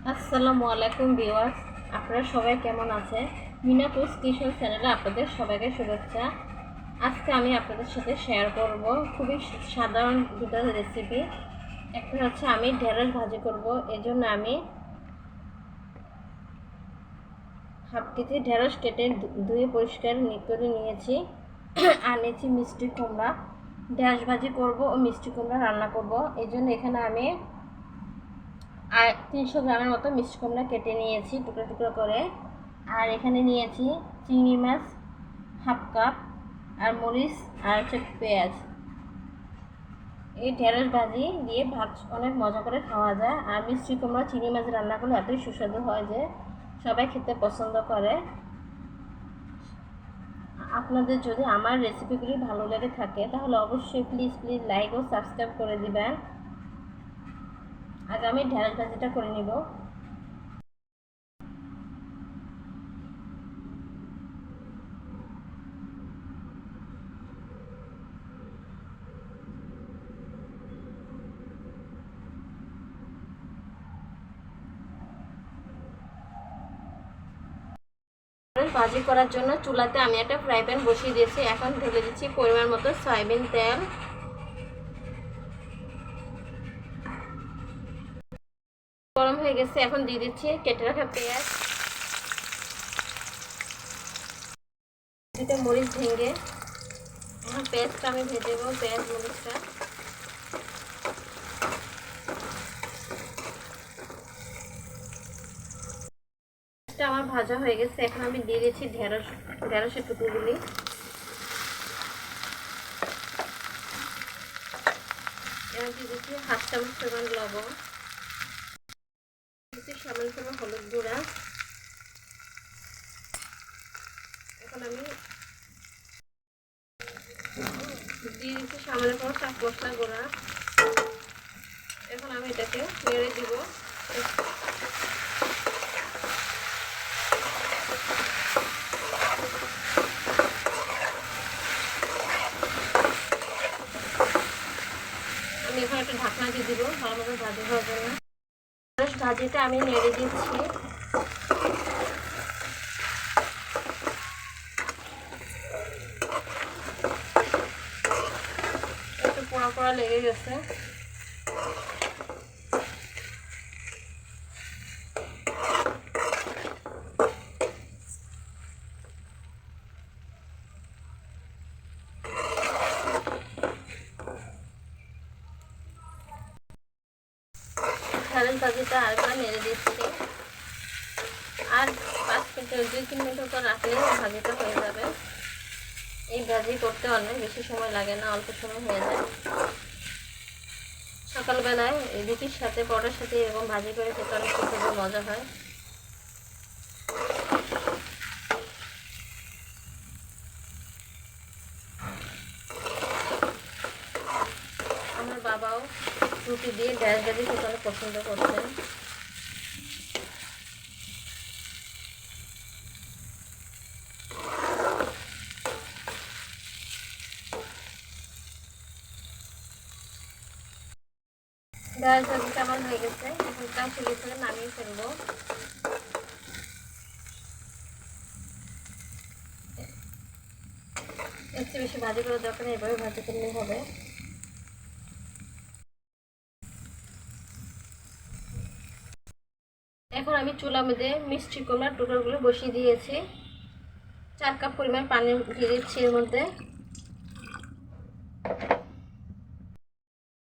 আসসালামু আলাইকুম ভিউয়ার্স, আপনারা সবাই কেমন আছেন? মিনা টুস কিচেন চ্যানেলে আপনাদের সবাইকে শুভেচ্ছা। আজকে আমি আপনাদের সাথে শেয়ার করব খুবই সাধারণ দুটো রেসিপি। একটা হচ্ছে আমি ঢেঁড়স ভাজি করব। এজন্য আমি হাফ কেজি ঢেঁড়স কেটে ধুয়ে পরিষ্কার করে নিয়েছি। আর নিয়েছি মিষ্টি কুমড়া। ঢেঁড়স ভাজি করব ও মিষ্টি কুমড়া রান্না করব। এই জন্য এখানে আমি 300 গ্রামের মতো মিষ্টি কুমড়া কেটে নিয়েছি টুকরো টুকরো করে। আর এখানে নিয়েছি চিংড়ি মাছ হাফ কাপ, আর মরিচ, আর হচ্ছে পেঁয়াজ। এই ঢেঁড়স ভাজি দিয়ে ভাত অনেক মজা করে খাওয়া যায়। আর মিষ্টি কুমড়া চিংড়ি মাছ রান্না করলে এতই সুস্বাদু হয় যে সবাই খেতে পছন্দ করে। আপনাদের যদি আমার রেসিপিগুলি ভালো লেগে থাকে তাহলে অবশ্যই প্লিজ লাইক ও সাবস্ক্রাইব করে দিবেন। আগে আমি ঢেঁড়স ভাজিটা করে নিব। ভাজি করার জন্য চুলাতে আমি একটা ফ্রাই প্যান বসিয়ে দিয়েছি। এখন ঢেলে দিচ্ছি পরিমাণ মতো সয়াবিন তেল। গরম হয়ে গেছে, এখন দিয়ে দিচ্ছি কেটে রাখা পেঁয়াজ, দিতে মরিচ ভেঙে। এখন পেঁয়াজটা আমি ভেজে দেবো, পেঁয়াজ মরিচটা। আমার ভাজা হয়ে গেছে, এখন আমি দিয়ে দিচ্ছি ঢেঁড়সের টুকরোগুলি। এখন দিয়ে দিচ্ছি হাফ চামচ পরিমাণ লবণ, দিচ্ছি সামান্য পরিমাণ হলুদ গুঁড়া। এখন আমি দিয়ে দিচ্ছি সামান্য পরিমাণ চাট মশলা গুঁড়া। এখন আমি এটাকে নেড়ে দিব। আমি এখন একটা ঢাকনা দিয়ে দিব ভালোভাবে ভাজি হওয়ার জন্য। ভাজিটা আমি নেড়ে দিচ্ছি। একটু পোড়া পোড়া লেগে গেছে। ঢেঁড়স ভাজিটা আরেকবার নেড়ে দিচ্ছি। আর 2-3 মিনিট পর রাখলে ভাজিটা হয়ে যাবে। এই ভাজি করতে অনেক বেশি সময় লাগে না, অল্প সময় হয়ে যায়। সকালবেলায় রুটির সাথে পরোটার সাথে এরকম ভাজি করে খেতে অনেক সুন্দর মজা হয়। আমার বাবাও রুটি দিয়ে ঢেঁড়স ভাজি খেতে অনেক পছন্দ করতেন। ঢেঁড়স ভাজিটা আমার হয়ে গেছে, এখন চুলি থেকে নামিয়ে ফেলবো। এর চেয়ে বেশি ভাজি করার দরকার নেই, এভাবে ভাজি করলেই হবে। এখন আমি চুলার মধ্যে মিষ্টি কুমড়ার টুকরোগুলো বসিয়ে দিয়েছি। 4 কাপ পরিমাণ পানি দিয়ে দিচ্ছি। এর মধ্যে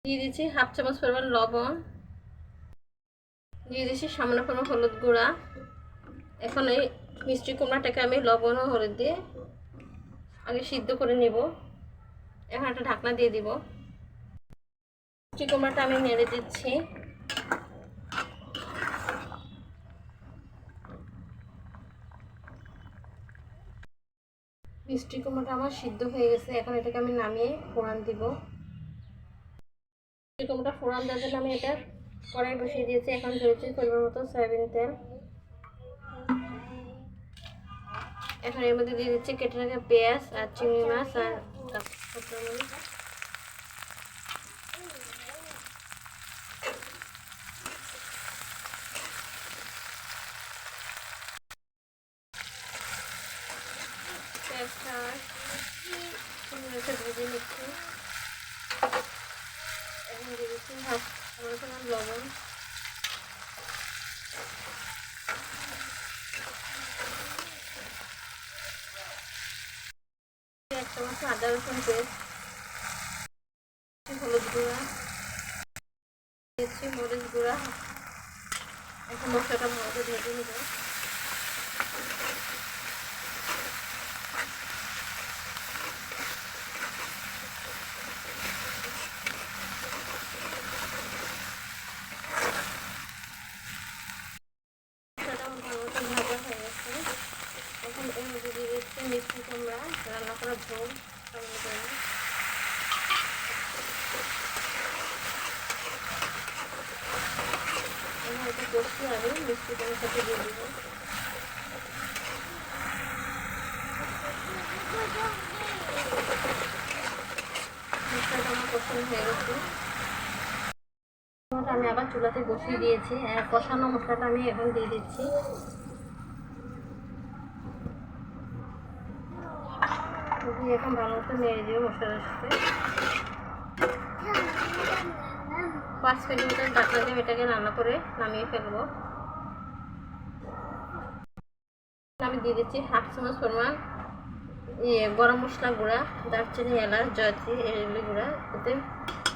দিয়ে দিচ্ছি হাফ চামচ পরিমাণ লবণ, দিয়ে দিচ্ছি সামান্য পরিমাণ হলুদ গুঁড়া। এখন এই মিষ্টি কুমড়াটাকে আমি লবণ ও হলুদ দিয়ে আগে সিদ্ধ করে নেব। এখন একটা ঢাকনা দিয়ে দিব। মিষ্টি কুমড়াটা আমি নেড়ে দিচ্ছি। মিষ্টি কুমড়াটা আমার সিদ্ধ হয়ে গেছে, এখন এটাকে আমি নামিয়ে ফোড়ন দিব। মিষ্টি কুমড়াটা ফোড়ন দেওয়ার জন্য আমি এটা কড়াই বসিয়ে দিয়েছি। এখন ধরেছি পরিমাণ মতো সয়াবিন তেল। এখন এর মধ্যে দিয়ে দিচ্ছি কেটে রাখা পেঁয়াজ আর চিংড়ি মাছ আর কাঁচামরিচ। একটা ভেজে নিচ্ছি। এখন দিয়ে দিচ্ছি হাফ লবণ, এক চামচ আদা রসুন পেস্ট, হলুদ গুঁড়া দিচ্ছি, মরিচ গুঁড়া। এখন মশলাটা ভালো করে ভেজে নেব। এখন এর মধ্যে দিয়ে দিচ্ছি মিষ্টি কুমড়া রান্না করা ঝোল টমেটো করে। এখন এটা কষিয়ে আমি মিষ্টি কুমড়ার সাথে দিয়ে দেবো। মশলাটা আমার কষানো হয়ে গেছে। আমি আবার চুলাতে বসিয়ে দিয়েছি। কষানো মশলাটা আমি এখন দিয়ে দিচ্ছি। এখন ভালো মতো নেড়ে দিও মশলার সাথে। 5 মিনিট মতো ঢাকনা দিয়ে এটাকে রান্না করে নামিয়ে ফেলবো। আমি দিয়ে দিচ্ছি হাফ চামচ পরিমাণ গরম মশলা গুঁড়া, দারচিনি, এলাচ, জয়ত্রী, এগুলি গুঁড়া। এতে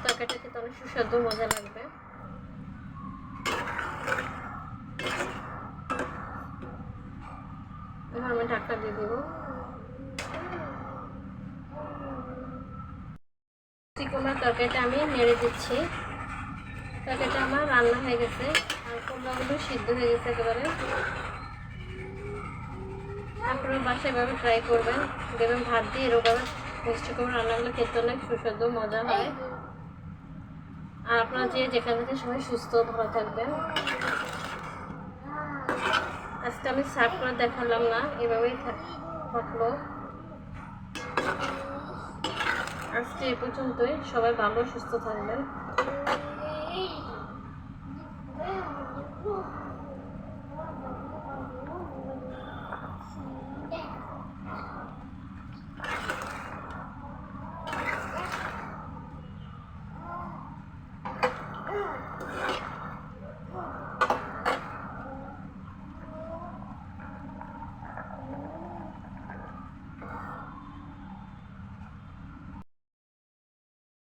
তরকারিটা খেতে অনেক সুস্বাদু মজা লাগবে। এখন আমি ঢাকনা দিয়ে দেবো। কুমড়ার তরকারিটা আমি নেড়ে দিচ্ছি। তরকারিটা আমার রান্না হয়ে গেছে আর কুমড়াগুলো সিদ্ধ হয়ে গেছে একেবারে। আপনারা বাসায় এভাবে ট্রাই করবেন, দেখবেন ভাত দিয়ে এরকম মিষ্টি কুমড়া রান্নাগুলো খেতে অনেক সুস্বাদু মজা হয়। আর আপনারা যেখান থেকে সবাই সুস্থ ভালো থাকবেন। আজকে আমি সার্ভ করে দেখালাম না, এভাবেই থাকলো। আজকে এ পর্যন্তই। সবাই ভালো সুস্থ থাকবেন।